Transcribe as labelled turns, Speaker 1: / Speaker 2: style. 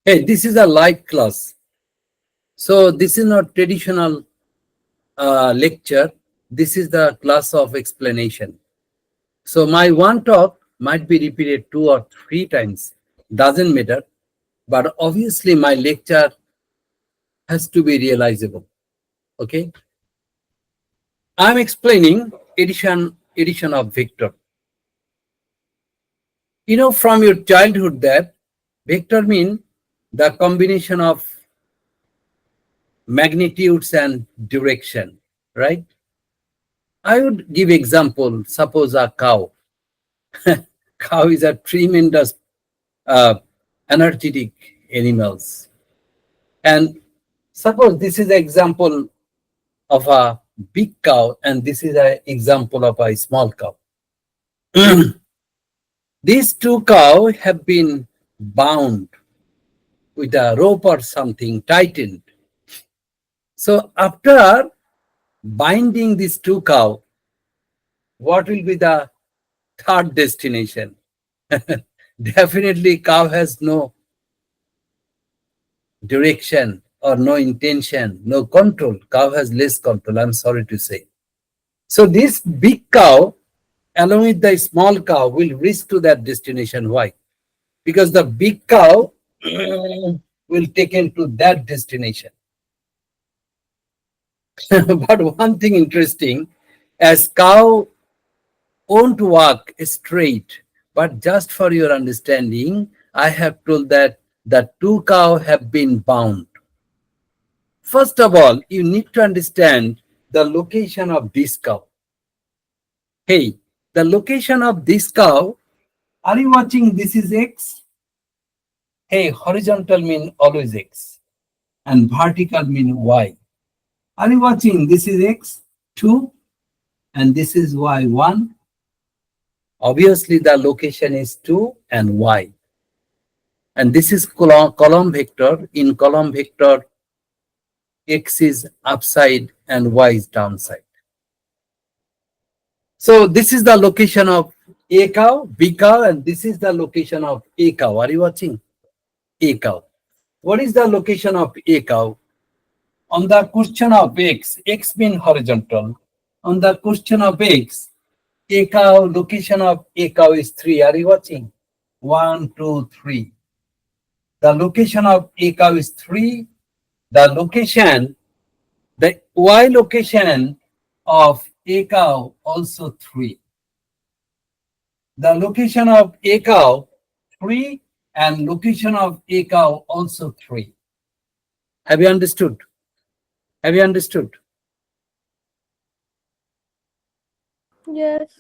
Speaker 1: Hey, this is a live class. So this is not traditional lecture. This is the class of explanation. So my one talk might be repeated 2 or 3 times. Doesn't matter. But obviously my lecture has to be realizable. Okay. I'm explaining addition of vector. You know from your childhood that vector mean the combination of magnitudes and direction, right? I would give example, suppose a cow. Cow is a tremendous uh, energetic animals. And suppose this is an example of a big cow and this is an example of a small cow. These two cows have been bound with a rope or something tightened. So after binding these two cows, what will be the third destination? Definitely cow has no direction or no intention, no control. Cow has less control, I'm sorry to say. So this big cow along with the small cow will reach to that destination. Why? Because the big cow will take him to that destination. But one thing interesting, as cow won't walk straight, but just for your understanding, I have told that the two cows have been bound. First of all, you need to understand the location of this cow. Hey, the location of this cow, are you watching? This is X. Hey, horizontal mean always X and vertical mean Y. Are you watching? This is X, 2, and this is Y, 1. Obviously, the location is 2 and Y. And this is column vector. In column vector, X is upside and Y is downside. So this is the location of A cow, B cow, and this is the location of A cow. Are you watching? A cow. What is the location of A cow? On the question of X, X means horizontal. On the question of X, A cow, location of A cow is 3. Are you watching? 1, 2, 3. The location of A cow is 3. The location, the Y location of A cow also 3. The location of A cow 3 and location of A cow also 3. Have you understood? Have you understood?
Speaker 2: Yes.